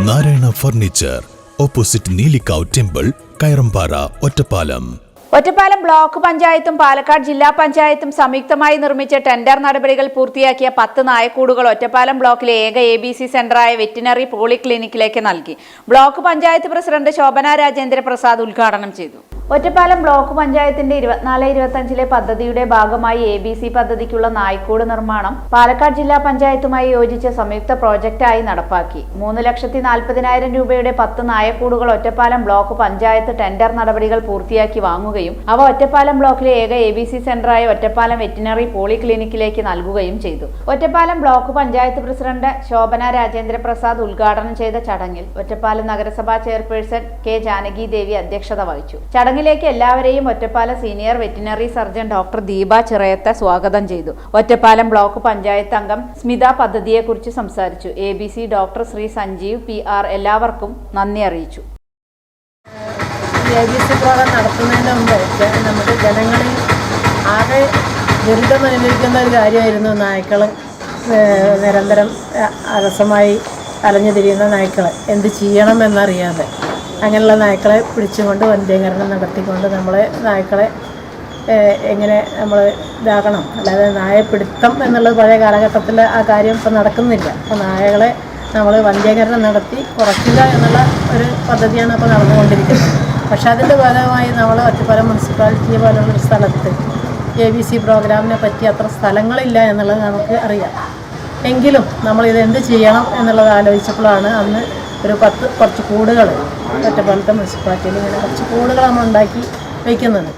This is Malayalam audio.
Narayana furniture, opposite Neelikkavu temple, Kayarampara, Ottapalam. Ottapalam block പഞ്ചായത്തും പാലക്കാട് ജില്ലാ പഞ്ചായത്തും സംയുക്തമായി നിർമ്മിച്ച ടെൻഡർ നടപടികൾ പൂർത്തിയാക്കിയ 10 നായക്കൂടുകൾ ഒറ്റപ്പാലം ബ്ലോക്കിലെ ഏക ABC സെന്ററായ വെറ്റിനറി പോളിക്ലിനിക്കിലേക്ക് നൽകി. ബ്ലോക്ക് പഞ്ചായത്ത് പ്രസിഡന്റ് ശോഭന രാജേന്ദ്ര പ്രസാദ് ഉദ്ഘാടനം ചെയ്തു. ഒറ്റപ്പാലം ബ്ലോക്ക് പഞ്ചായത്തിന്റെ 24-25 പദ്ധതിയുടെ ഭാഗമായി ABC പദ്ധതിക്കുള്ള നായ്ക്കൂട് നിർമ്മാണം പാലക്കാട് ജില്ലാ പഞ്ചായത്തുമായി യോജിച്ച സംയുക്ത പ്രോജക്റ്റായി നടപ്പാക്കി. 3,40,000 രൂപയുടെ 10 നായക്കൂടുകൾ ഒറ്റപ്പാലം ബ്ലോക്ക് പഞ്ചായത്ത് ടെൻഡർ നടപടികൾ പൂർത്തിയാക്കി വാങ്ങുകയും അവ ഒറ്റപ്പാലം ബ്ലോക്കിലെ ഏക ABC സെന്ററായ ഒറ്റപ്പാലം വെറ്റിനറി പോളിക്ലിനിക്കിലേക്ക് നൽകുകയും ചെയ്തു. ഒറ്റപ്പാലം ബ്ലോക്ക് പഞ്ചായത്ത് പ്രസിഡന്റ് ശോഭന രാജേന്ദ്ര പ്രസാദ് ഉദ്ഘാടനം ചെയ്ത ചടങ്ങിൽ ഒറ്റപ്പാലം നഗരസഭാ ചെയർപേഴ്സൺ കെ ജാനകി ദേവി അധ്യക്ഷത വഹിച്ചു. ചടങ്ങിലേക്ക് എല്ലാവരെയും Ottapalam senior veterinary surgeon doctor Deepa ചിറയത്തെ സ്വാഗതം ചെയ്തു. ഒറ്റപ്പാലം ബ്ലോക്ക് പഞ്ചായത്ത് അംഗം സ്മിത പദ്ധതിയെക്കുറിച്ച് സംസാരിച്ചു. ABC doctor Shri Sanjeev PR എല്ലാവർക്കും നന്ദി അറിയിച്ചു. ABC പ്രോഗ്രാം നടത്തുന്നതിന് മുമ്പ് നമ്മുടെ ജനങ്ങളിൽ ആകെ ദുരിതം അനുഭവിക്കുന്ന ഒരു കാര്യമായിരുന്നു നായ്ക്കൾ. നിരന്തരം അലസമായി അലഞ്ഞു തിരിയുന്ന നായ്ക്കൾ എന്ത് ചെയ്യണമെന്നറിയാതെ അങ്ങനെയുള്ള നായ്ക്കളെ പിടിച്ചുകൊണ്ട് വന്ധ്യീകരണം നടത്തിക്കൊണ്ട് നായ്ക്കളെ എങ്ങനെ നമ്മൾ ഇതാക്കണം. അല്ലാതെ നായപ്പിടുത്തം എന്നുള്ളത് പഴയ കാലഘട്ടത്തിൽ ആ കാര്യം ഇപ്പോൾ നടക്കുന്നില്ല. അപ്പോൾ നായകളെ നമ്മൾ വന്ധ്യീകരണം നടത്തി കുറയ്ക്കുക എന്നുള്ള ഒരു പദ്ധതിയാണ് ഇപ്പോൾ നടന്നുകൊണ്ടിരിക്കുന്നത്. പക്ഷേ അതിൻ്റെ ഭാഗമായി നമ്മൾ ഒറ്റപ്പാലം മുനിസിപ്പാലിറ്റിയെ പോലുള്ളൊരു സ്ഥലത്ത് ABC പ്രോഗ്രാമിനെ പറ്റി അത്ര സ്ഥലങ്ങളില്ല എന്നുള്ളത് നമുക്ക് അറിയാം. എങ്കിലും നമ്മളിത് എന്ത് ചെയ്യണം എന്നുള്ളത് ആലോചിച്ചപ്പോഴാണ് അന്ന് കുറച്ച് കൂടുകൾ ഒറ്റപ്പാലത്തെ മുനിസിപ്പാലിറ്റിയിൽ ഇങ്ങനെ കുറച്ച് കൂടുകൾ നമ്മൾ ഉണ്ടാക്കി വയ്ക്കുന്നത്.